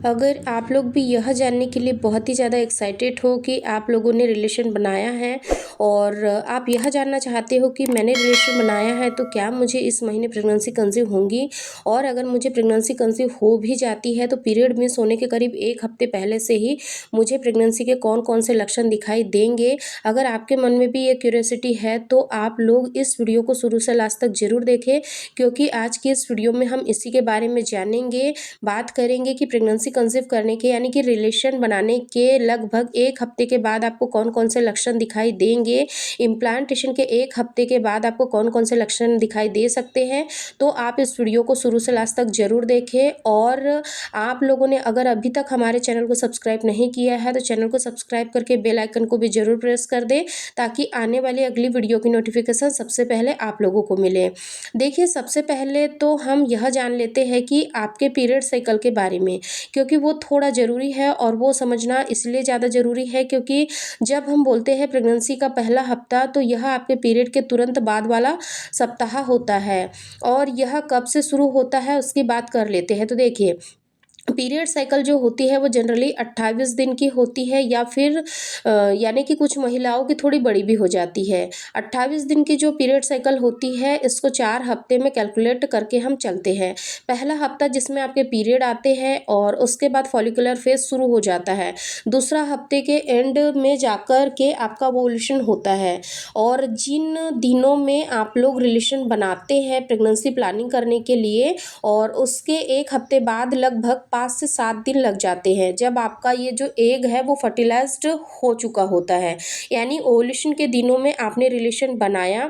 अगर आप लोग भी यह जानने के लिए बहुत ही ज़्यादा एक्साइटेड हो कि आप लोगों ने रिलेशन बनाया है और आप यह जानना चाहते हो कि मैंने रिलेशन बनाया है तो क्या मुझे इस महीने प्रेगनेंसी कंसीव होंगी, और अगर मुझे प्रेगनेंसी कंसीव हो भी जाती है तो पीरियड मिस होने के करीब 1 हफ्ते पहले से ही मुझे प्रेगनेंसी के कौन-कौन से लक्षण दिखाई देंगे। अगर आपके मन में भी ये क्यूरियोसिटी है तो आप लोग इस वीडियो को शुरू से लास्ट तक ज़रूर देखें, क्योंकि आज की इस वीडियो में हम इसी के बारे में जानेंगे। बात करेंगे कि प्रेगनेंसी कंसीव करने के यानी कि रिलेशन बनाने के लगभग 1 हफ्ते के बाद आपको कौन-कौन से लक्षण दिखाई देंगे, इम्प्लांटेशन के 1 हफ्ते के बाद आपको कौन-कौन से लक्षण दिखाई दे सकते हैं। तो आप इस वीडियो को शुरू से लास्ट तक ज़रूर देखें, और आप लोगों ने अगर अभी तक हमारे चैनल को सब्सक्राइब नहीं किया है तो चैनल को सब्सक्राइब करके बेल आइकन को भी ज़रूर प्रेस कर दें, ताकि आने वाली अगली वीडियो की नोटिफिकेशन सबसे पहले आप लोगों को मिले। देखिए, सबसे पहले तो हम यह जान लेते हैं कि आपके पीरियड साइकिल के बारे में, क्योंकि वो थोड़ा ज़रूरी है, और वो समझना इसलिए ज़्यादा ज़रूरी है क्योंकि जब हम बोलते हैं प्रेगनेंसी का पहला हफ्ता तो यह आपके पीरियड के तुरंत बाद वाला सप्ताह होता है, और यह कब से शुरू होता है उसकी बात कर लेते हैं। तो देखिए, पीरियड साइकिल जो होती है वो जनरली 28 दिन की होती है, या फिर यानी कि कुछ महिलाओं की थोड़ी बड़ी भी हो जाती है। 28 दिन की जो पीरियड साइकिल होती है इसको 4 हफ्ते में कैलकुलेट करके हम चलते हैं। पहला हफ्ता जिसमें आपके पीरियड आते हैं और उसके बाद फॉलिकुलर फेज शुरू हो जाता है। दूसरा हफ्ते के एंड में जाकर के आपका ओव्यूलेशन होता है, और जिन दिनों में आप लोग रिलेशन बनाते हैं प्रेगनेंसी प्लानिंग करने के लिए, और उसके 1 हफ्ते बाद लगभग 5 से 7 दिन लग जाते हैं जब आपका ये जो एग है वो फर्टिलाइज्ड हो चुका होता है। यानी ओव्यूलेशन के दिनों में आपने रिलेशन बनाया,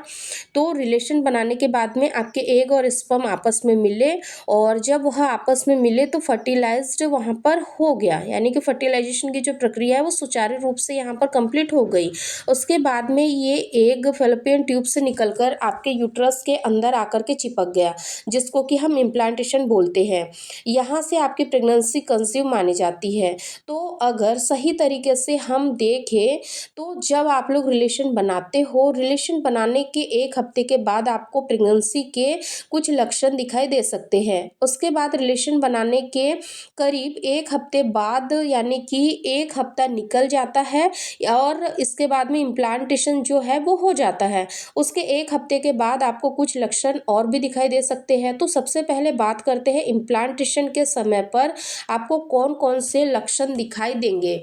तो रिलेशन बनाने के बाद में आपके एग और स्पर्म आपस में मिले, और जब वह आपस में मिले तो फर्टिलाइज्ड वहाँ पर हो गया, यानी कि फर्टिलाइजेशन की जो प्रक्रिया है वो सुचारू रूप से यहाँ पर कंप्लीट हो गई। उसके बाद में ये एग फैलोपियन ट्यूब से निकलकर आपके यूट्रस के अंदर आकर के चिपक गया, जिसको कि हम इम्प्लांटेशन बोलते हैं। यहाँ से आपकी प्रेगनेंसी कंसीव मानी जाती है। तो अगर सही तरीके से हम देखें तो जब आप लोग रिलेशन बनाते हो, रिलेशन बनाने के 1 हफ्ते के बाद आपको प्रेगनेंसी के कुछ लक्षण दिखाई दे सकते हैं। उसके बाद रिलेशन बनाने के करीब 1 हफ्ते बाद, यानी कि 1 हफ्ता निकल जाता है, और इसके बाद में इम्प्लांटेशन जो है वो हो जाता है। उसके 1 हफ्ते के बाद आपको कुछ लक्षण और भी दिखाई दे सकते हैं। तो सबसे पहले बात करते हैं इम्प्लांटेशन के समय पर आपको कौन-कौन से लक्षण दिखाई देंगे।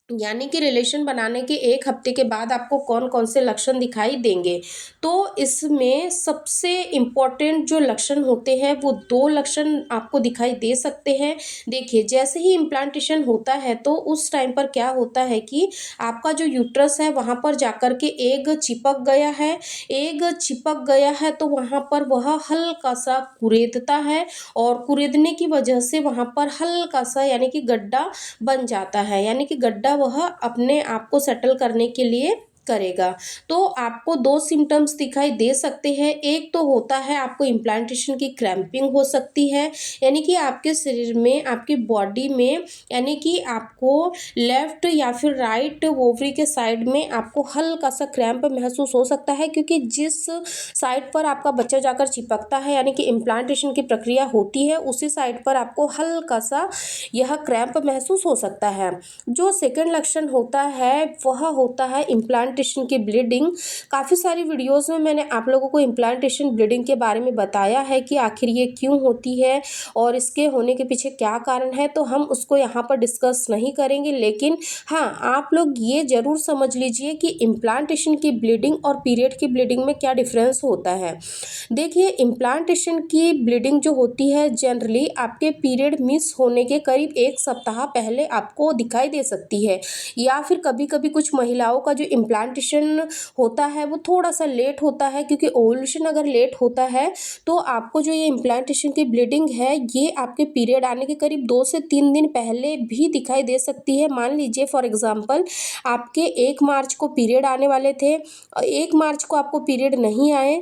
यानी कि रिलेशन बनाने के 1 हफ्ते के बाद आपको कौन-कौन से लक्षण दिखाई देंगे। तो इसमें सबसे इम्पोर्टेंट जो लक्षण होते हैं वो 2 लक्षण आपको दिखाई दे सकते हैं। देखिए, जैसे ही इम्प्लांटेशन होता है तो उस टाइम पर क्या होता है कि आपका जो यूट्रस है वहाँ पर जाकर के एग चिपक गया है। एग चिपक गया है तो वहाँ पर वह हल्का-सा कुरेदता है, और कुरेदने की वजह से वहाँ पर हल्का-सा यानी कि गड्ढा बन जाता है, यानी कि गड्ढा वह अपने आप को सेटल करने के लिए करेगा। तो आपको 2 सिम्पटम्स दिखाई दे सकते हैं। एक तो होता है आपको इम्प्लांटेशन की क्रैम्पिंग हो सकती है, यानी कि आपके शरीर में, आपकी बॉडी में, यानी कि आपको लेफ्ट या फिर राइट ओवरी के साइड में आपको हल्का-सा क्रैम्प महसूस हो सकता है, क्योंकि जिस साइड पर आपका बच्चा जाकर चिपकता है यानी कि इम्प्लांटेशन की प्रक्रिया होती है उसी साइड पर आपको हल्का-सा यह क्रैम्प महसूस हो सकता है। जो सेकंड लक्षण होता है वह होता है इम्प्लांटेशन की ब्लीडिंग। काफ़ी सारी वीडियोस में मैंने आप लोगों को इम्प्लांटेशन ब्लीडिंग के बारे में बताया है कि आखिर ये क्यों होती है और इसके होने के पीछे क्या कारण है, तो हम उसको यहाँ पर डिस्कस नहीं करेंगे। लेकिन हाँ, आप लोग ये ज़रूर समझ लीजिए कि इम्प्लांटेशन की ब्लीडिंग और पीरियड की ब्लीडिंग में क्या डिफरेंस होता है। देखिए, इम्प्लांटेशन की ब्लीडिंग जो होती है जनरली आपके पीरियड मिस होने के करीब 1 सप्ताह पहले आपको दिखाई दे सकती है, या फिर कभी-कभी कुछ महिलाओं का जो इम्प्लांटेशन होता है वो थोड़ा-सा लेट होता है, क्योंकि ओव्यूलेशन अगर लेट होता है तो आपको जो ये इम्प्लांटेशन की ब्लीडिंग है ये आपके पीरियड आने के करीब 2 से 3 दिन पहले भी दिखाई दे सकती है। मान लीजिए फॉर एग्ज़ाम्पल आपके 1 मार्च को पीरियड आने वाले थे, 1 मार्च को आपको पीरियड नहीं आए,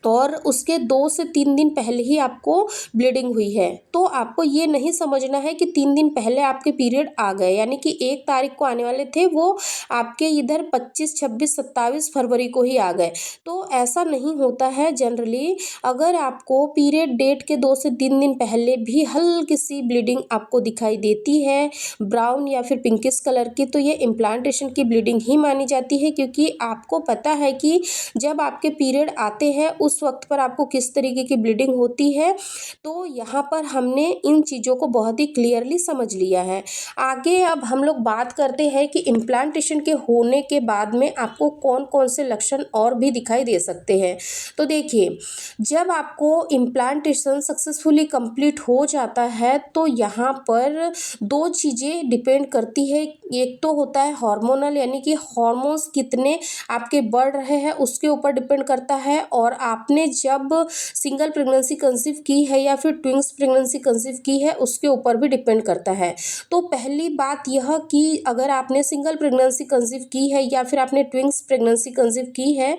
और उसके 2 से 3 दिन पहले ही आपको ब्लीडिंग हुई है, तो आपको ये नहीं समझना है कि 3 दिन पहले आपके पीरियड आ गए, यानी कि 1 तारीख को आने वाले थे वो आपके इधर 25, 26, 27 फरवरी को ही आ गए। तो ऐसा नहीं होता है जनरली। अगर आपको पीरियड डेट के 2 से 3 दिन पहले भी हल्की सी ब्लीडिंग आपको दिखाई देती है, ब्राउन या फिर पिंकिश कलर की, तो ये इम्प्लांटेशन की ब्लीडिंग ही मानी जाती है, क्योंकि आपको पता है कि जब आपके पीरियड आते हैं उस वक्त पर आपको किस तरीके की ब्लीडिंग होती है। तो यहाँ पर हमने इन चीज़ों को बहुत ही क्लियरली समझ लिया है। आगे अब हम लोग बात करते हैं कि इम्प्लांटेशन के होने के बाद में आपको कौन कौन से लक्षण और भी दिखाई दे सकते हैं। तो देखिए, जब आपको इम्प्लांटेशन सक्सेसफुली कंप्लीट हो जाता है तो यहाँ पर 2 चीज़ें डिपेंड करती है। एक तो होता है हार्मोनल, यानी कि हार्मोन्स कितने आपके बढ़ रहे हैं उसके ऊपर डिपेंड करता है, और आपने जब सिंगल प्रेगनेंसी कंसीव की है या फिर ट्विंस प्रेगनेंसी कंसीव की है उसके ऊपर भी डिपेंड करता है। तो पहली बात यह कि अगर आपने सिंगल प्रेगनेंसी कंसीव की है या फिर आपने ट्विंस प्रेगनेंसी कंसीव की है,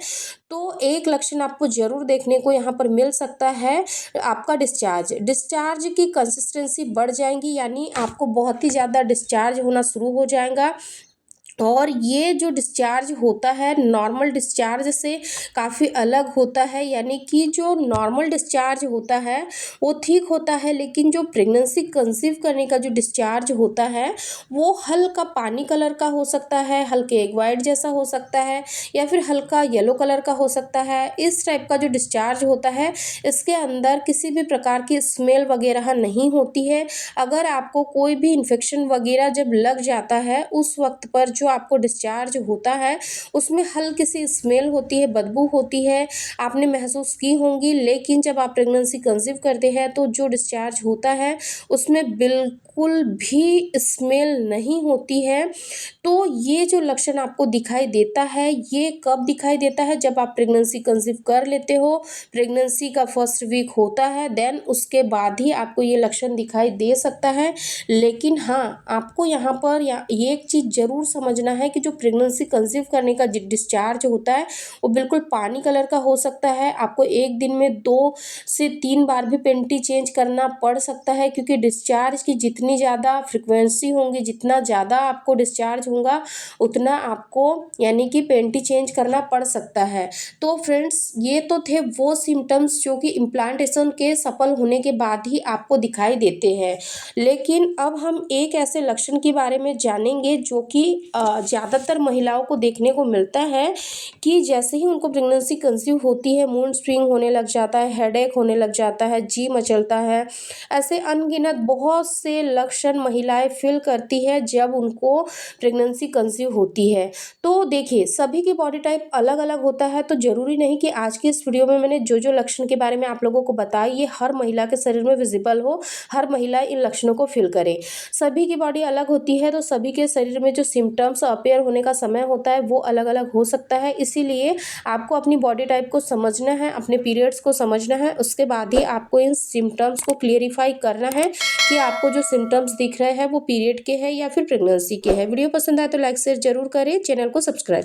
तो एक लक्षण आपको ज़रूर देखने को यहाँ पर मिल सकता है, आपका डिस्चार्ज की कंसिस्टेंसी बढ़ जाएंगी, यानी आपको बहुत ही ज़्यादा डिस्चार्ज होना शुरू हो जाएगा। और ये जो डिस्चार्ज होता है नॉर्मल डिस्चार्ज से काफ़ी अलग होता है, यानी कि जो नॉर्मल डिस्चार्ज होता है वो ठीक होता है, लेकिन जो प्रेगनेंसी कंसीव करने का जो डिस्चार्ज होता है वो हल्का पानी कलर का हो सकता है, हल्के एग वाइट जैसा हो सकता है, या फिर हल्का येलो कलर का हो सकता है। इस टाइप का जो डिस्चार्ज होता है इसके अंदर किसी भी प्रकार की स्मेल वगैरह नहीं होती है। अगर आपको कोई भी इन्फेक्शन वगैरह जब लग जाता है उस वक्त पर जो आपको डिस्चार्ज होता है उसमें हल्की सी स्मेल होती है, बदबू होती है, आपने महसूस की होंगी। लेकिन जब आप प्रेगनेंसी कंसीव करते हैं तो जो डिस्चार्ज होता है उसमें बिल्कुल भी स्मेल नहीं होती है। तो ये जो लक्षण आपको दिखाई देता है ये कब दिखाई देता है, जब आप प्रेगनेंसी कंसीव कर लेते हो, प्रेगनेंसी का फर्स्ट वीक होता है, देन उसके बाद ही आपको ये लक्षण दिखाई दे सकता है। लेकिन हाँ, आपको यहाँ पर ये एक चीज़ ज़रूर समझना है कि जो प्रेगनेंसी कंसीव करने का डिस्चार्ज होता है वो बिल्कुल पानी कलर का हो सकता है। आपको एक दिन में 2 से 3 बार भी पेंटी चेंज करना पड़ सकता है, क्योंकि डिस्चार्ज की जितनी ज़्यादा फ्रिक्वेंसी होंगी, जितना ज़्यादा आपको डिस्चार्ज होगा उतना आपको यानी कि पेंटी चेंज करना पड़ सकता है। तो फ्रेंड्स, ये तो थे वो सिम्टम्स जो कि इम्प्लांटेशन के सफल होने के बाद ही आपको दिखाई देते हैं। लेकिन अब हम एक ऐसे लक्षण के बारे में जानेंगे जो कि ज़्यादातर महिलाओं को देखने को मिलता है कि जैसे ही उनको प्रेगनेंसी कंसीव होती है मूड स्विंग होने लग जाता है, हेडेक होने लग जाता है, जी मचलता है। ऐसे अनगिनत बहुत से लक्षण महिलाएं फील करती है जब उनको प्रेगनेंसी कंसीव होती है। तो देखिए, सभी की बॉडी टाइप अलग अलग होता है, तो ज़रूरी नहीं कि आज की इस वीडियो में मैंने जो जो लक्षण के बारे में आप लोगों को बताया ये हर महिला के शरीर में विजिबल हो, हर महिला इन लक्षणों को फील करे। सभी की बॉडी अलग होती है, तो सभी के शरीर में जो सिम्टम्स अपीयर होने का समय होता है वो अलग अलग हो सकता है। इसीलिए आपको अपनी बॉडी टाइप को समझना है, अपने पीरियड्स को समझना है, उसके बाद ही आपको इन सिम्टम्स को क्लियरिफाई करना है कि आपको जो सिम्टम्स दिख रहे हैं वो पीरियड के हैं या फिर प्रेगनेंसी के हैं। वीडियो पसंद आए तो लाइक शेयर जरूर करें, चैनल को सब्सक्राइब